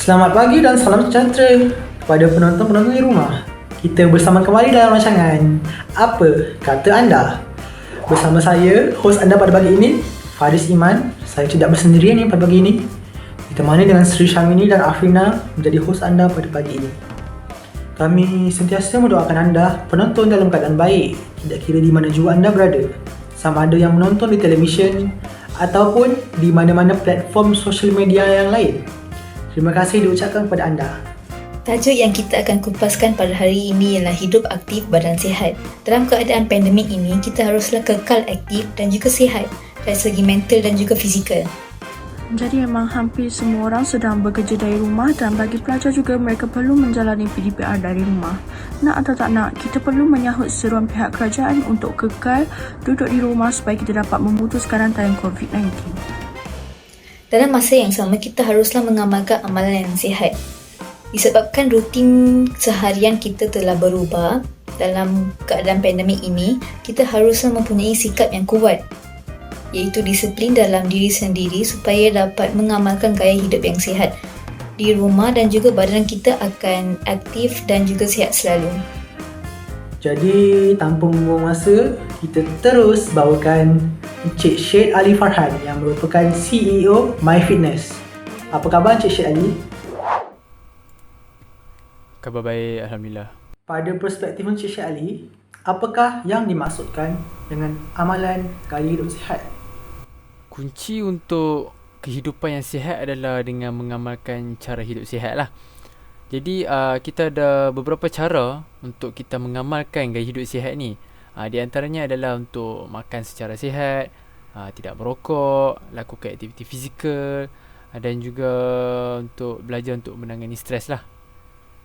Selamat pagi dan salam sejahtera kepada penonton-penonton di rumah. Kita bersama kembali dalam rancangan Apa Kata Anda? Bersama saya, hos anda pada pagi ini, Faris Iman. Saya tidak bersendirian pada pagi ini. Ditemani dengan Sri Syamini dan Afrina menjadi hos anda pada pagi ini. Kami sentiasa mendoakan anda, penonton, dalam keadaan baik, tidak kira di mana jua anda berada. Sama ada yang menonton di televisyen ataupun di mana-mana platform sosial media yang lain. Terima kasih diucapkan kepada anda. Tajuk yang kita akan kupaskan pada hari ini ialah hidup aktif badan sihat. Dalam keadaan pandemik ini, kita haruslah kekal aktif dan juga sihat dari segi mental dan juga fizikal. Jadi memang hampir semua orang sedang bekerja dari rumah dan bagi pelajar juga mereka perlu menjalani PDPR dari rumah. Nak atau tak nak, kita perlu menyahut seruan pihak kerajaan untuk kekal duduk di rumah supaya kita dapat memutus rantai COVID-19. Dalam masa yang sama, kita haruslah mengamalkan amalan yang sihat. Disebabkan rutin seharian kita telah berubah dalam keadaan pandemik ini, kita haruslah mempunyai sikap yang kuat, iaitu disiplin dalam diri sendiri supaya dapat mengamalkan gaya hidup yang sihat di rumah dan juga badan kita akan aktif dan juga sihat selalu. Jadi, tanpa membuang masa, kita terus bawakan Encik Syed Ali Farhan yang merupakan CEO MyFitness. Apa khabar Encik Syed Ali? Khabar baik, Alhamdulillah. Pada perspektif Encik Syed Ali, apakah yang dimaksudkan dengan amalan gaya hidup sihat? Kunci untuk kehidupan yang sihat adalah dengan mengamalkan cara hidup sihat lah. Jadi kita ada beberapa cara untuk kita mengamalkan gaya hidup sihat ni. Di antaranya adalah untuk makan secara sihat, tidak merokok, lakukan aktiviti fizikal dan juga untuk belajar untuk menangani stres lah.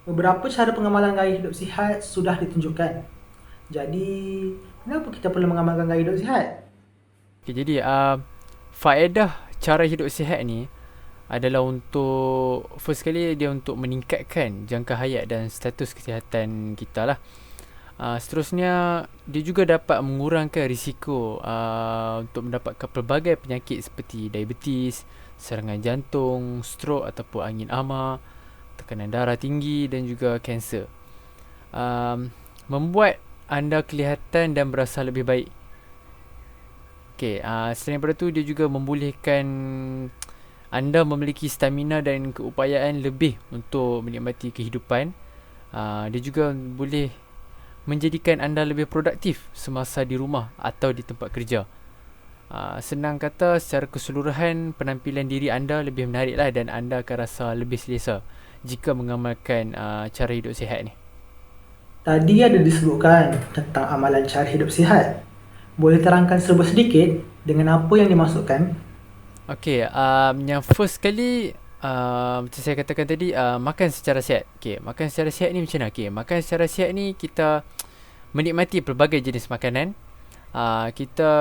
Beberapa cara pengamalan gaya hidup sihat sudah ditunjukkan. Jadi, kenapa kita perlu mengamalkan gaya hidup sihat? Okay, jadi faedah cara hidup sihat ni adalah untuk, first sekali dia untuk meningkatkan jangka hayat dan status kesihatan kita lah. Seterusnya dia juga dapat mengurangkan risiko untuk mendapatkan pelbagai penyakit seperti diabetes, serangan jantung, strok ataupun angin ama, tekanan darah tinggi dan juga kanser. Membuat anda kelihatan dan berasa lebih baik. Selain daripada tu, dia juga membolehkan anda memiliki stamina dan keupayaan lebih untuk menikmati kehidupan. Dia juga boleh menjadikan anda lebih produktif semasa di rumah atau di tempat kerja. Senang kata, secara keseluruhan penampilan diri anda lebih menarik lah dan anda akan rasa lebih selesa jika mengamalkan cara hidup sihat ni. Tadi ada disebutkan tentang amalan cara hidup sihat. Boleh terangkan serba sedikit dengan apa yang dimaksudkan? Okey, yang first sekali macam saya katakan tadi, makan secara sihat. Makan secara sihat ni macam mana? Makan secara sihat ni kita menikmati pelbagai jenis makanan. Kita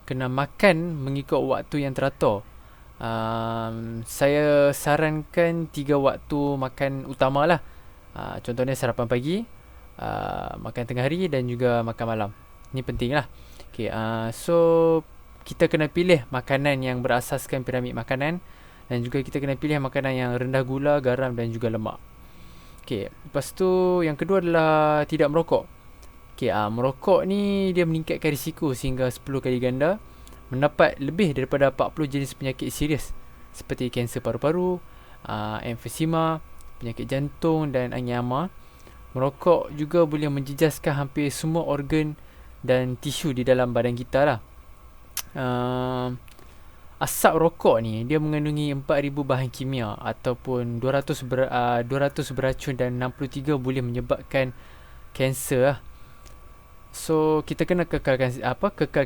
kena makan mengikut waktu yang teratur. Saya sarankan 3 waktu makan utama lah. Contohnya sarapan pagi, makan tengah hari dan juga makan malam. Ni penting lah. So kita kena pilih makanan yang berasaskan piramid makanan dan juga kita kena pilih makanan yang rendah gula, garam dan juga lemak. Lepas tu yang kedua adalah tidak merokok. Merokok ni dia meningkatkan risiko sehingga 10 kali ganda mendapat lebih daripada 40 jenis penyakit serius seperti kanser paru-paru, emfisema, penyakit jantung dan angin ama. Merokok juga boleh menjejaskan hampir semua organ dan tisu di dalam badan kita lah. Asap rokok ni dia mengandungi 4000 bahan kimia ataupun 200 beracun dan 63 boleh menyebabkan kanser lah. So kita kena kekal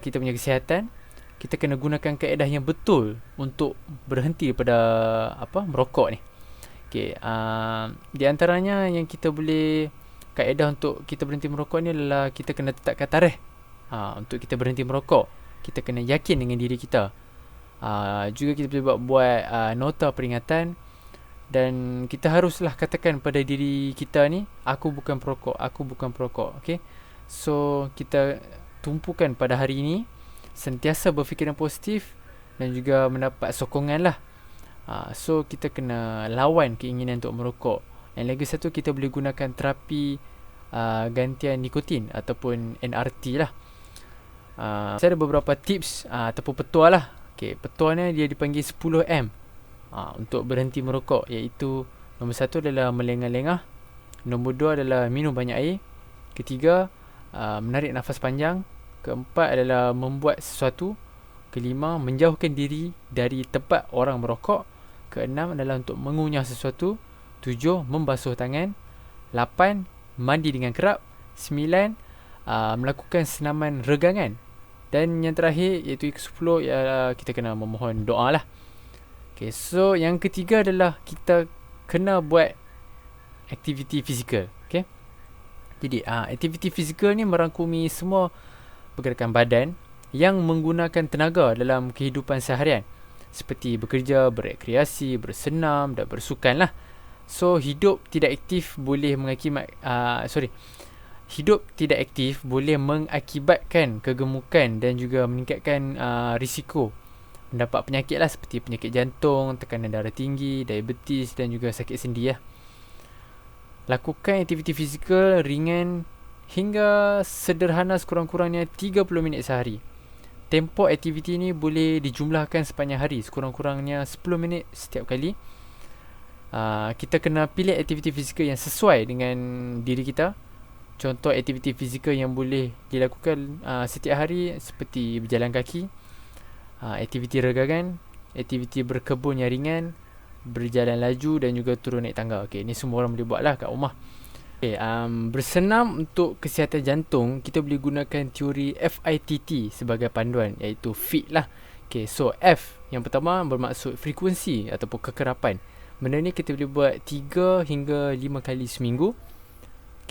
kita punya kesihatan. Kita kena gunakan kaedah yang betul untuk berhenti daripada merokok ni. Di antaranya yang kita boleh kaedah untuk kita berhenti merokok ni adalah kita kena tetapkan tarikh untuk kita berhenti merokok. Kita kena yakin dengan diri kita. Juga kita boleh buat nota peringatan dan kita haruslah katakan pada diri kita ni, aku bukan perokok, aku bukan perokok. So kita tumpukan pada hari ini sentiasa berfikiran positif dan juga mendapat sokongan lah So kita kena lawan keinginan untuk merokok. Yang lagi satu, kita boleh gunakan terapi gantian nikotin ataupun NRT lah. Saya ada beberapa tips ataupun petua lah. Petuanya dia dipanggil 10M untuk berhenti merokok, iaitu nombor 1 adalah melengah-lengah, nombor 2 adalah minum banyak air, ketiga menarik nafas panjang, keempat adalah membuat sesuatu, kelima menjauhkan diri dari tempat orang merokok, keenam adalah untuk mengunyah sesuatu, 7 membasuh tangan, 8 mandi dengan kerap, 9 melakukan senaman regangan, dan yang terakhir iaitu 10 ialah kita kena memohon doa lah. So yang ketiga adalah kita kena buat aktiviti fizikal. Jadi aktiviti fizikal ni merangkumi semua pergerakan badan yang menggunakan tenaga dalam kehidupan seharian, seperti bekerja, berekreasi, bersenam dan bersukan lah. So hidup tidak aktif boleh mengakibatkan kegemukan dan juga meningkatkan risiko mendapat penyakit lah, seperti penyakit jantung, tekanan darah tinggi, diabetes dan juga sakit sendi lah. Lakukan aktiviti fizikal ringan hingga sederhana sekurang-kurangnya 30 minit sehari. Tempoh aktiviti ni boleh dijumlahkan sepanjang hari, sekurang-kurangnya 10 minit setiap kali. Kita kena pilih aktiviti fizikal yang sesuai dengan diri kita. Contoh aktiviti fizikal yang boleh dilakukan setiap hari seperti berjalan kaki, aktiviti regangan, aktiviti berkebun yang ringan, berjalan laju dan juga turun naik tangga. Ni semua orang boleh buat lah kat rumah. Bersenam untuk kesihatan jantung, kita boleh gunakan teori FITT sebagai panduan, iaitu FIT lah. So F yang pertama bermaksud frekuensi ataupun kekerapan. Benda ni kita boleh buat 3 hingga 5 kali seminggu.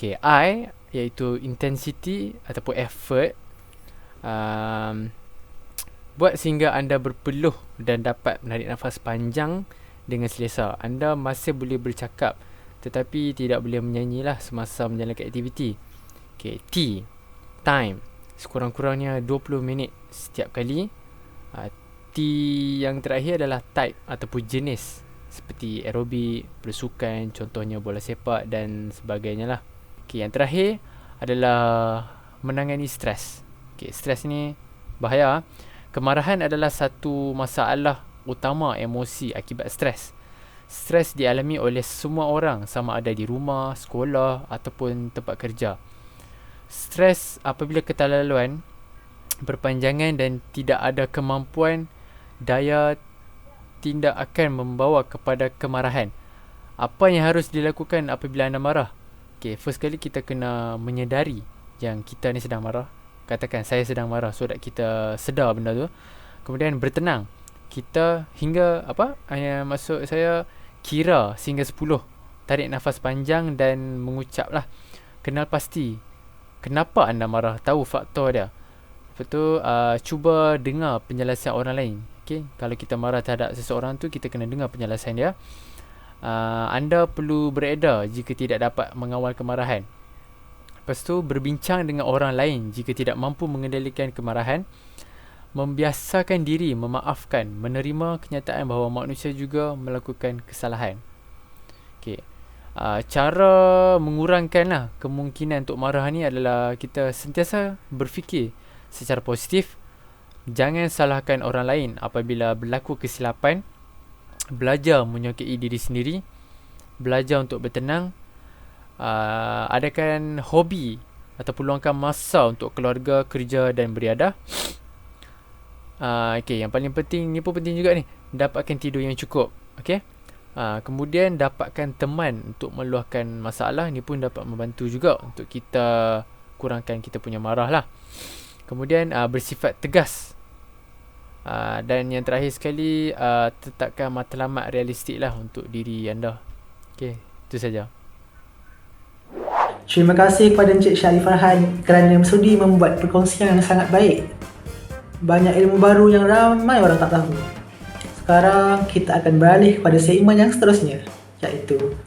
I iaitu intensity ataupun effort. Buat sehingga anda berpeluh dan dapat menarik nafas panjang dengan selesa. Anda masih boleh bercakap tetapi tidak boleh menyanyi lah semasa menjalankan aktiviti. T, time, sekurang-kurangnya 20 minit setiap kali. T yang terakhir adalah type ataupun jenis, seperti aerobik, bersukan, contohnya bola sepak dan sebagainya lah. Yang terakhir adalah menangani stres. Stres ni bahaya. Kemarahan adalah satu masalah utama emosi akibat stres. Stres dialami oleh semua orang, sama ada di rumah, sekolah ataupun tempat kerja. Stres apabila keterlaluan, berpanjangan dan tidak ada kemampuan daya tindak akan membawa kepada kemarahan. Apa yang harus dilakukan apabila anda marah? First kali kita kena menyedari yang kita ni sedang marah. Katakan saya sedang marah, so that kita sedar benda tu. Kemudian bertenang. Kita hingga maksud saya kira sehingga 10. Tarik nafas panjang dan mengucap lah. Kenal pasti kenapa anda marah, tahu faktor dia. Lepas tu cuba dengar penjelasan orang lain. Kalau kita marah terhadap seseorang tu, kita kena dengar penjelasan dia. Anda perlu beredar jika tidak dapat mengawal kemarahan. Lepas tu berbincang dengan orang lain jika tidak mampu mengendalikan kemarahan. Membiasakan diri memaafkan, menerima kenyataan bahawa manusia juga melakukan kesalahan. Cara mengurangkan kemungkinan untuk marah ni adalah kita sentiasa berfikir secara positif. Jangan salahkan orang lain apabila berlaku kesilapan. Belajar menyukai diri sendiri. Belajar untuk bertenang. Adakan hobi ataupun luangkan masa untuk keluarga, kerja dan beriadah. Yang paling penting, ni pun penting juga ni, dapatkan tidur yang cukup. Kemudian dapatkan teman untuk meluahkan masalah. Ni pun dapat membantu juga untuk kita kurangkan kita punya marah lah. Kemudian bersifat tegas. Dan yang terakhir sekali, tetapkan matlamat realistik lah untuk diri anda. Itu saja. Terima kasih kepada Encik Syarif Farhan kerana sudi membuat perkongsian yang sangat baik. Banyak ilmu baru yang ramai orang tak tahu. Sekarang kita akan beralih kepada segmen yang seterusnya, iaitu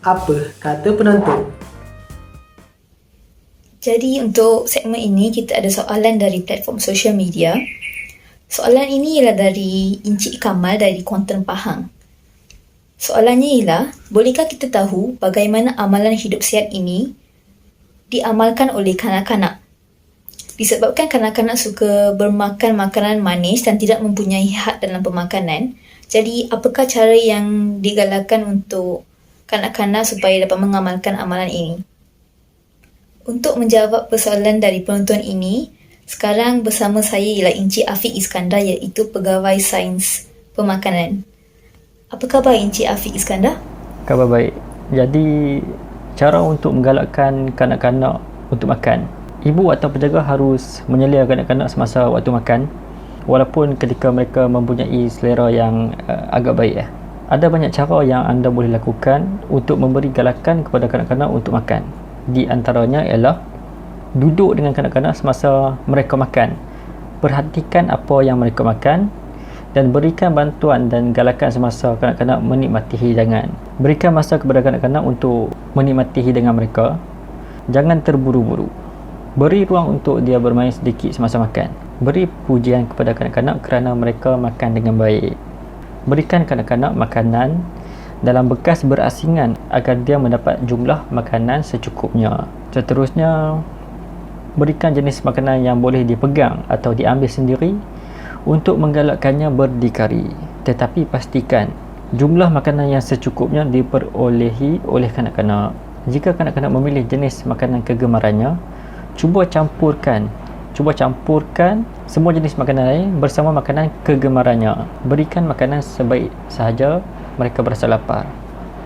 Apa Kata Penonton. Jadi untuk segmen ini kita ada soalan dari platform social media. Soalan ini ialah dari Encik Kamal dari Kuantan Pahang. Soalannya ialah, bolehkah kita tahu bagaimana amalan hidup sihat ini diamalkan oleh kanak-kanak? Disebabkan kanak-kanak suka bermakan makanan manis dan tidak mempunyai had dalam pemakanan, jadi apakah cara yang digalakkan untuk kanak-kanak supaya dapat mengamalkan amalan ini? Untuk menjawab persoalan dari penonton ini, sekarang bersama saya ialah Encik Afiq Iskandar, iaitu Pegawai Sains Pemakanan. Apa khabar Encik Afiq Iskandar? Khabar baik. Jadi, cara untuk menggalakkan kanak-kanak untuk makan. Ibu atau penjaga harus menyelia kanak-kanak semasa waktu makan, walaupun ketika mereka mempunyai selera yang agak baik. Ada banyak cara yang anda boleh lakukan untuk memberi galakan kepada kanak-kanak untuk makan. Di antaranya ialah duduk dengan kanak-kanak semasa mereka makan. Perhatikan apa yang mereka makan dan berikan bantuan dan galakan semasa kanak-kanak menikmati hidangan. Berikan masa kepada kanak-kanak untuk menikmati hidangan mereka. Jangan terburu-buru. Beri ruang untuk dia bermain sedikit semasa makan. Beri pujian kepada kanak-kanak kerana mereka makan dengan baik. Berikan kanak-kanak makanan dalam bekas berasingan agar dia mendapat jumlah makanan secukupnya. Seterusnya, berikan jenis makanan yang boleh dipegang atau diambil sendiri untuk menggalakkannya berdikari. Tetapi pastikan jumlah makanan yang secukupnya diperolehi oleh kanak-kanak. Jika kanak-kanak memilih jenis makanan kegemarannya, cuba campurkan semua jenis makanan lain bersama makanan kegemarannya. Berikan makanan sebaik sahaja mereka berasa lapar.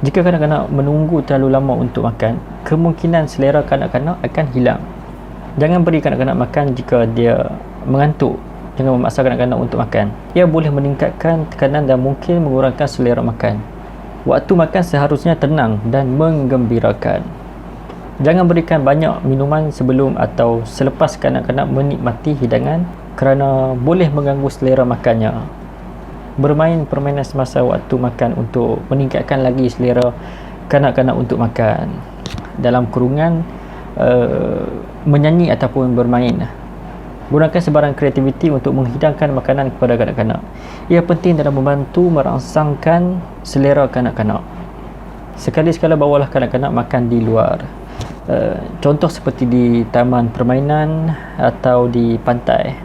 Jika kanak-kanak menunggu terlalu lama untuk makan, kemungkinan selera kanak-kanak akan hilang. Jangan beri kanak-kanak makan jika dia mengantuk. Jangan memaksa kanak-kanak untuk makan. Ia boleh meningkatkan tekanan dan mungkin mengurangkan selera makan. Waktu makan seharusnya tenang dan menggembirakan. Jangan berikan banyak minuman sebelum atau selepas kanak-kanak menikmati hidangan kerana boleh mengganggu selera makannya. Bermain permainan semasa waktu makan untuk meningkatkan lagi selera kanak-kanak untuk makan. Dalam kurungan, menyanyi ataupun bermain. Gunakan sebarang kreativiti untuk menghidangkan makanan kepada kanak-kanak. Ia penting dalam membantu merangsangkan selera kanak-kanak. Sekali-sekala bawalah kanak-kanak makan di luar. Contoh seperti di taman permainan atau di pantai.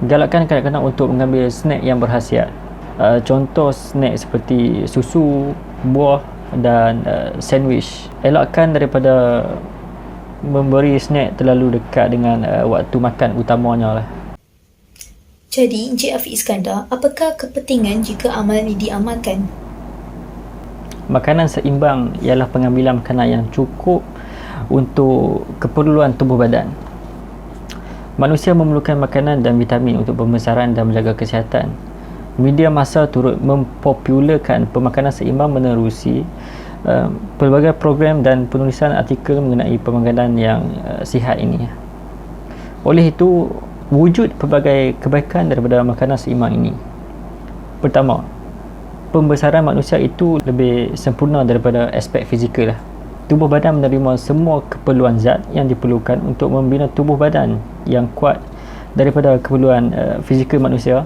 Galakkan kanak-kanak untuk mengambil snack yang berkhasiat. Contoh snack seperti susu, buah dan sandwich. Elakkan daripada memberi snack terlalu dekat dengan waktu makan utamanya lah. Jadi, Encik Afiq Iskandar, apakah kepentingan jika amalan ini diamalkan? Makanan seimbang ialah pengambilan makanan yang cukup untuk keperluan tubuh badan. Manusia memerlukan makanan dan vitamin untuk pembesaran dan menjaga kesihatan. Media massa turut mempopularkan pemakanan seimbang menerusi pelbagai program dan penulisan artikel mengenai pemakanan yang sihat ini. Oleh itu, wujud pelbagai kebaikan daripada makanan seimbang ini. Pertama, pembesaran manusia itu lebih sempurna daripada aspek fizikal. Tubuh badan menerima semua keperluan zat yang diperlukan untuk membina tubuh badan yang kuat daripada keperluan fizikal manusia.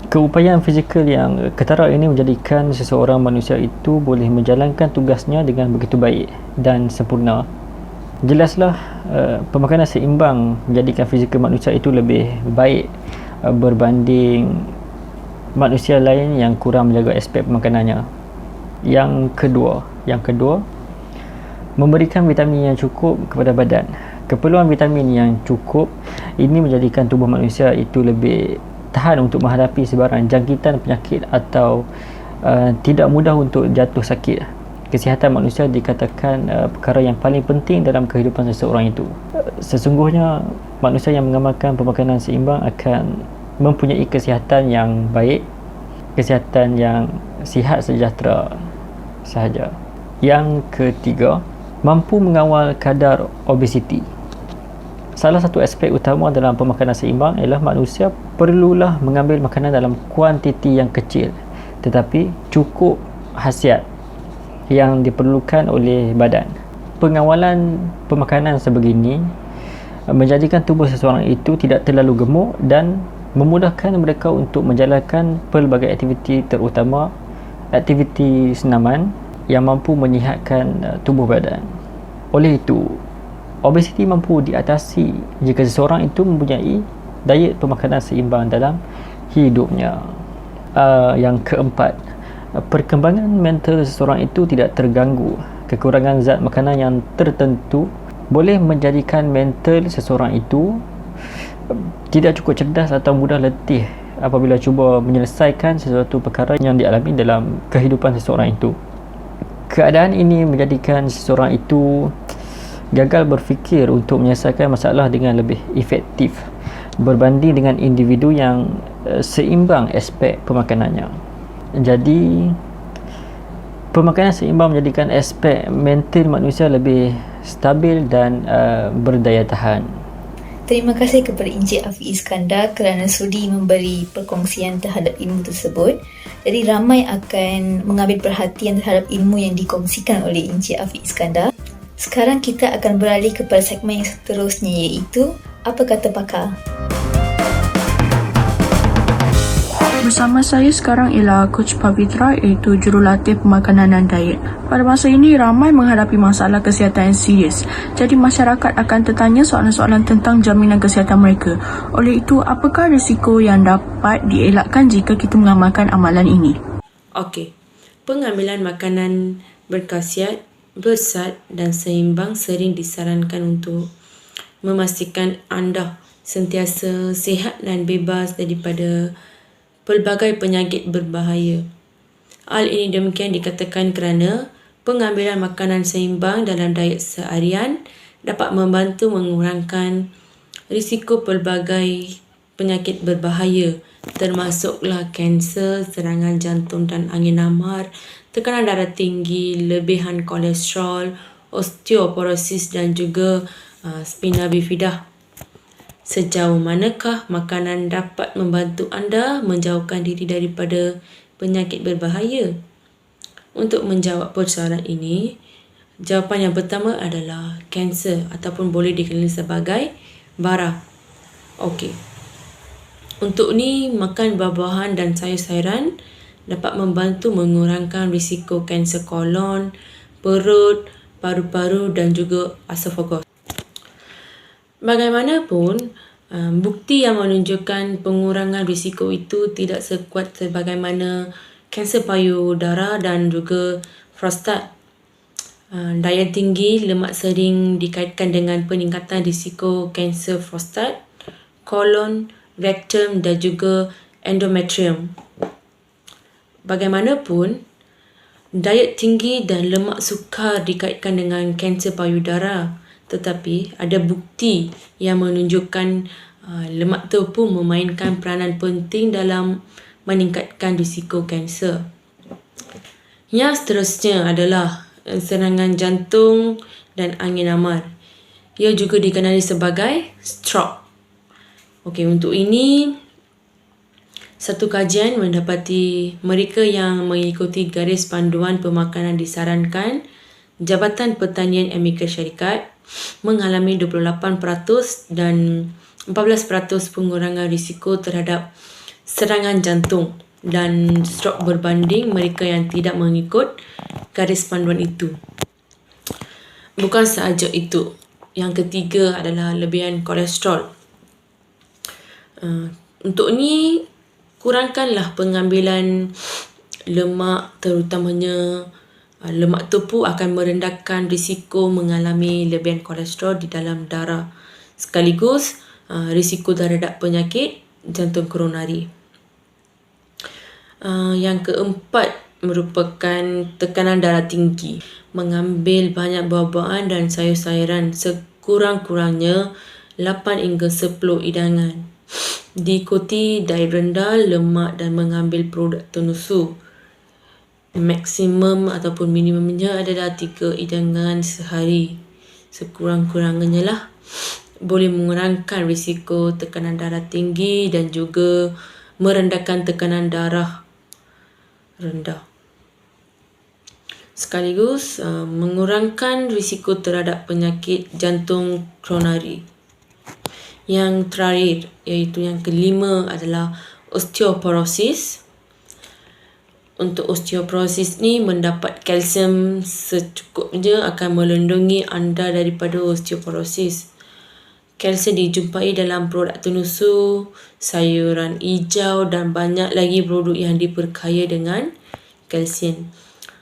Keupayaan fizikal yang ketara ini menjadikan seseorang manusia itu boleh menjalankan tugasnya dengan begitu baik dan sempurna. Jelaslah pemakanan seimbang menjadikan fizikal manusia itu lebih baik berbanding manusia lain yang kurang menjaga aspek pemakanannya. Yang kedua, memberikan vitamin yang cukup kepada badan. Keperluan vitamin yang cukup ini menjadikan tubuh manusia itu lebih tahan untuk menghadapi sebarang jangkitan penyakit atau tidak mudah untuk jatuh sakit. Kesihatan manusia dikatakan perkara yang paling penting dalam kehidupan seseorang itu. Sesungguhnya manusia yang mengamalkan pemakanan seimbang akan mempunyai kesihatan yang baik, kesihatan yang sihat sejahtera sahaja. Yang ketiga, mampu mengawal kadar obesiti. Salah satu aspek utama dalam pemakanan seimbang ialah manusia perlulah mengambil makanan dalam kuantiti yang kecil tetapi cukup khasiat yang diperlukan oleh badan. Pengawalan pemakanan sebegini menjadikan tubuh seseorang itu tidak terlalu gemuk dan memudahkan mereka untuk menjalankan pelbagai aktiviti terutama aktiviti senaman yang mampu menyihatkan tubuh badan. Oleh itu, obesiti mampu diatasi jika seseorang itu mempunyai diet pemakanan seimbang dalam hidupnya. Yang keempat, perkembangan mental seseorang itu tidak terganggu. Kekurangan zat makanan yang tertentu boleh menjadikan mental seseorang itu tidak cukup cerdas atau mudah letih apabila cuba menyelesaikan sesuatu perkara yang dialami dalam kehidupan seseorang itu. Keadaan ini menjadikan seseorang itu gagal berfikir untuk menyelesaikan masalah dengan lebih efektif berbanding dengan individu yang seimbang aspek pemakanannya. Jadi, pemakanan seimbang menjadikan aspek mental manusia lebih stabil dan berdaya tahan. Terima kasih kepada Encik Afiq Iskandar kerana sudi memberi perkongsian terhadap ilmu tersebut. Jadi ramai akan mengambil perhatian terhadap ilmu yang dikongsikan oleh Encik Afiq Iskandar. Sekarang kita akan beralih kepada segmen yang seterusnya, iaitu Apa Kata Pakar. Bersama saya sekarang ialah Coach Pavitra, iaitu jurulatih pemakanan dan diet. Pada masa ini, ramai menghadapi masalah kesihatan yang serius. Jadi, masyarakat akan tertanya soalan-soalan tentang jaminan kesihatan mereka. Oleh itu, apakah risiko yang dapat dielakkan jika kita mengamalkan amalan ini? Okey, pengambilan makanan berkhasiat, bersat dan seimbang sering disarankan untuk memastikan anda sentiasa sihat dan bebas daripada pelbagai penyakit berbahaya. Hal ini demikian dikatakan kerana pengambilan makanan seimbang dalam diet seharian dapat membantu mengurangkan risiko pelbagai penyakit berbahaya termasuklah kanser, serangan jantung dan angin amar, tekanan darah tinggi, lebihan kolesterol, osteoporosis dan juga spina bifida. Sejauh manakah makanan dapat membantu anda menjauhkan diri daripada penyakit berbahaya? Untuk menjawab persoalan ini, jawapan yang pertama adalah kanser ataupun boleh dikenali sebagai bara. Okey. Untuk ni, makan buah-buahan dan sayur-sayuran dapat membantu mengurangkan risiko kanser kolon, perut, paru-paru dan juga esophagus. Bagaimanapun, bukti yang menunjukkan pengurangan risiko itu tidak sekuat sebagaimana kanser payudara dan juga prostat. Daya tinggi lemak sering dikaitkan dengan peningkatan risiko kanser prostat, kolon, rektum dan juga endometrium. Bagaimanapun, diet tinggi dan lemak sukar dikaitkan dengan kanser payudara. Tetapi ada bukti yang menunjukkan lemak tu pun memainkan peranan penting dalam meningkatkan risiko kanser. Yang seterusnya adalah serangan jantung dan angin amar. Ia juga dikenali sebagai stroke. Okey, untuk ini satu kajian mendapati mereka yang mengikuti garis panduan pemakanan disarankan Jabatan Pertanian Amerika Syarikat mengalami 28% dan 14% pengurangan risiko terhadap serangan jantung dan strok berbanding mereka yang tidak mengikut garis panduan itu. Bukan sahaja itu, yang ketiga adalah lebihan kolesterol. Untuk ni, kurangkanlah pengambilan lemak, terutamanya lemak tepu akan merendahkan risiko mengalami lebihan kolesterol di dalam darah, sekaligus risiko terhadap penyakit jantung koronari. Yang keempat merupakan tekanan darah tinggi. Mengambil banyak buah-buahan dan sayur-sayuran sekurang-kurangnya 8 hingga 10 hidangan. Diikuti diet rendah lemak dan mengambil produk tenusu. Maksimum ataupun minimumnya adalah 3 hidangan sehari. Sekurang-kurangnya lah boleh mengurangkan risiko tekanan darah tinggi dan juga merendahkan tekanan darah rendah. Sekaligus mengurangkan risiko terhadap penyakit jantung koronari. Yang terakhir, iaitu yang kelima adalah osteoporosis. Untuk osteoporosis ni, mendapat kalsium secukupnya akan melindungi anda daripada osteoporosis. Kalsium dijumpai dalam produk tenusu, sayuran hijau dan banyak lagi produk yang diperkaya dengan kalsium.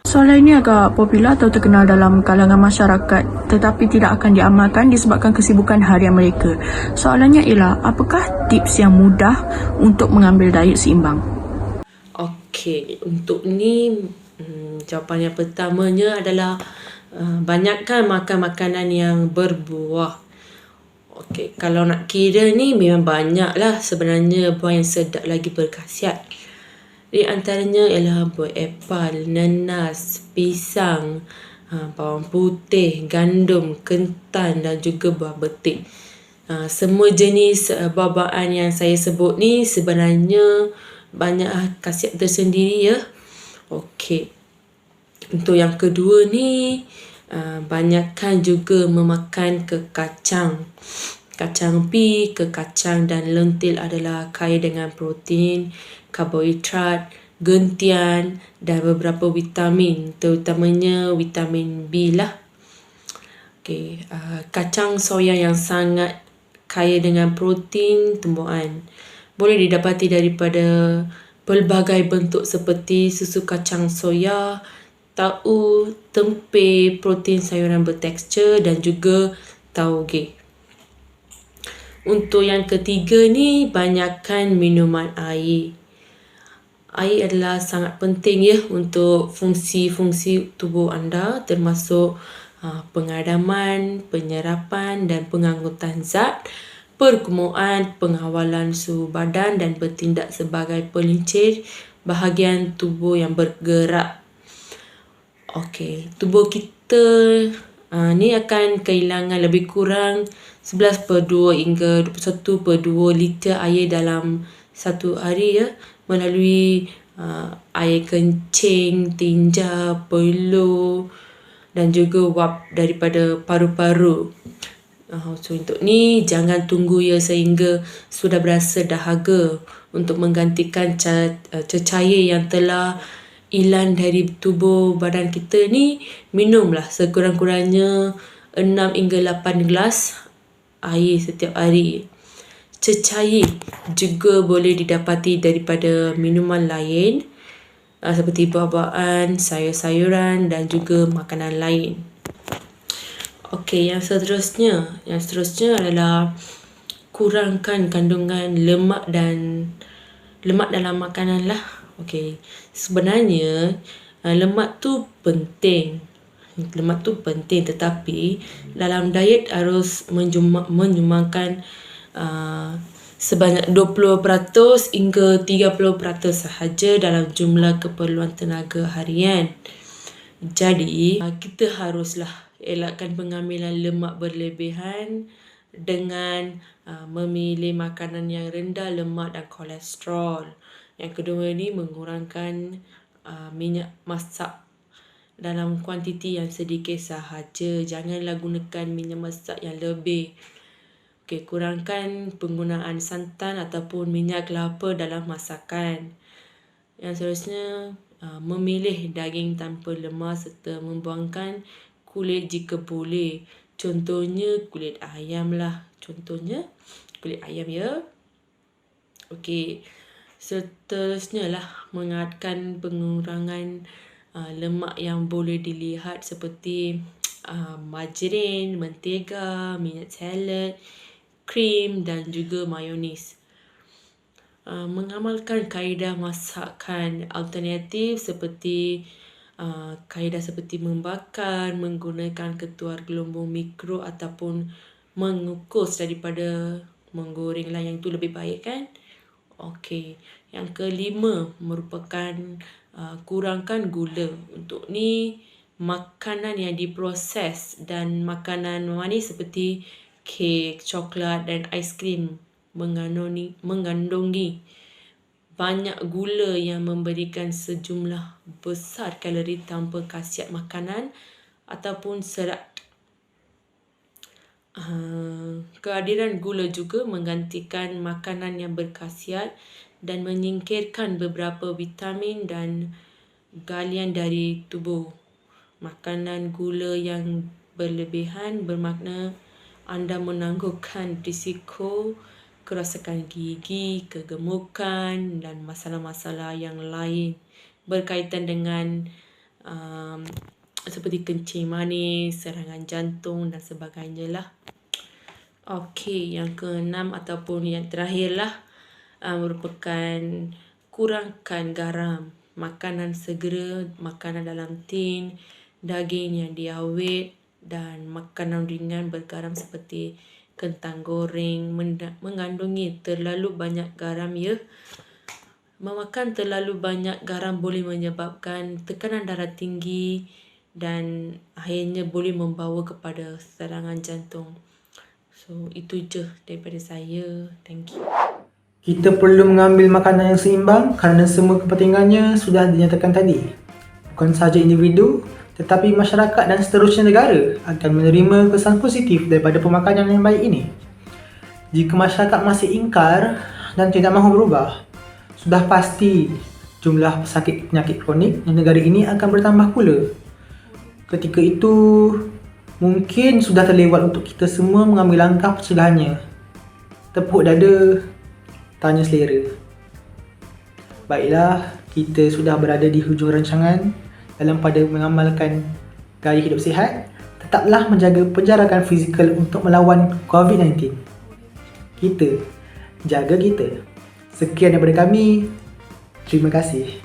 Soalan ini agak popular atau terkenal dalam kalangan masyarakat tetapi tidak akan diamalkan disebabkan kesibukan harian mereka. Soalannya ialah, apakah tips yang mudah untuk mengambil diet seimbang? Okey, untuk ni jawapan yang pertamanya adalah banyakkan makan makanan yang berbuah. Okey, kalau nak kira ni memang banyaklah sebenarnya buah yang sedap lagi berkhasiat. Di antaranya ialah buah apel, nanas, pisang, bawang putih, gandum, kentan dan juga buah betik. Semua jenis buah-buahan yang saya sebut ni sebenarnya banyak khasiat tersendiri ya. Okey. Untuk yang kedua ni, banyakkan juga memakan kekacang. Kacang pea, kekacang dan lentil adalah kaya dengan protein, karbohidrat, gentian dan beberapa vitamin, terutamanya vitamin B lah. Okey, kacang soya yang sangat kaya dengan protein tumbuhan boleh didapati daripada pelbagai bentuk seperti susu kacang soya, tahu, tempeh, protein sayuran bertekstur dan juga tauge. Untuk yang ketiga ni, banyakkan minuman air. Air adalah sangat penting ya untuk fungsi-fungsi tubuh anda termasuk pengadaman, penyerapan dan pengangkutan zat, perkumuan, pengawalan suhu badan dan bertindak sebagai pelincir bahagian tubuh yang bergerak. Okey, tubuh kita ni akan kehilangan lebih kurang 11/2 hingga 21/2 liter air dalam satu hari ya, melalui air kencing, tinja, peluh dan juga wap daripada paru-paru. So untuk ni jangan tunggu ya sehingga sudah berasa dahaga untuk menggantikan cecair yang telah hilang dari tubuh badan kita ni. Minumlah sekurang-kurangnya 6 hingga 8 gelas air setiap hari. Cecair juga boleh didapati daripada minuman lain seperti buah-buahan, sayur-sayuran dan juga makanan lain. Okey, yang seterusnya adalah kurangkan kandungan lemak dalam makanan lah. Okey, sebenarnya lemak tu penting. Tetapi dalam diet harus menyumbangkan sebanyak 20% hingga 30% sahaja dalam jumlah keperluan tenaga harian. Jadi, kita haruslah elakkan pengambilan lemak berlebihan dengan memilih makanan yang rendah lemak dan kolesterol. Yang kedua ni, mengurangkan minyak masak dalam kuantiti yang sedikit sahaja. Janganlah gunakan minyak masak yang lebih. Okey, kurangkan penggunaan santan ataupun minyak kelapa dalam masakan. Yang seterusnya, memilih daging tanpa lemak serta membuangkan kulit jika boleh. Contohnya kulit ayam lah. Ya. Okey. Seterusnya lah mengadkan pengurangan lemak yang boleh dilihat seperti margarin, mentega, minyak salad, krim dan juga mayonis. Mengamalkan kaedah masakan alternatif seperti kaedah seperti membakar, menggunakan ketuar gelombang mikro ataupun mengukus daripada menggoreng lah, yang tu lebih baik kan. Okey, yang kelima merupakan kurangkan gula. Untuk ni makanan yang diproses dan makanan manis seperti kek, coklat dan aiskrim mengandungi banyak gula yang memberikan sejumlah besar kalori tanpa khasiat makanan ataupun serat. Kehadiran gula juga menggantikan makanan yang berkhasiat dan menyingkirkan beberapa vitamin dan galian dari tubuh. Makanan gula yang berlebihan bermakna anda menangguhkan risiko kerosakan gigi, kegemukan dan masalah-masalah yang lain berkaitan dengan seperti kencing manis, serangan jantung dan sebagainya lah. Okey, yang keenam ataupun yang terakhir lah merupakan kurangkan garam. Makanan segera, makanan dalam tin, daging yang diawet dan makanan ringan bergaram seperti kentang goreng mengandungi terlalu banyak garam ya. Memakan terlalu banyak garam boleh menyebabkan tekanan darah tinggi dan akhirnya boleh membawa kepada serangan jantung. So itu je daripada saya. Thank you. Kita perlu mengambil makanan yang seimbang kerana semua kepentingannya sudah dinyatakan tadi. Bukan sahaja individu, tetapi masyarakat dan seterusnya negara akan menerima kesan positif daripada pemakanan yang baik ini. Jika masyarakat masih ingkar dan tidak mahu berubah, sudah pasti jumlah pesakit penyakit kronik di negara ini akan bertambah pula. Ketika itu, mungkin sudah terlewat untuk kita semua mengambil langkah pencegahannya. Tepuk dada, tanya selera. Baiklah, kita sudah berada di hujung rancangan. Dalam pada mengamalkan gaya hidup sihat, tetaplah menjaga penjarakan fizikal untuk melawan COVID-19. Kita, jaga kita. Sekian daripada kami. Terima kasih.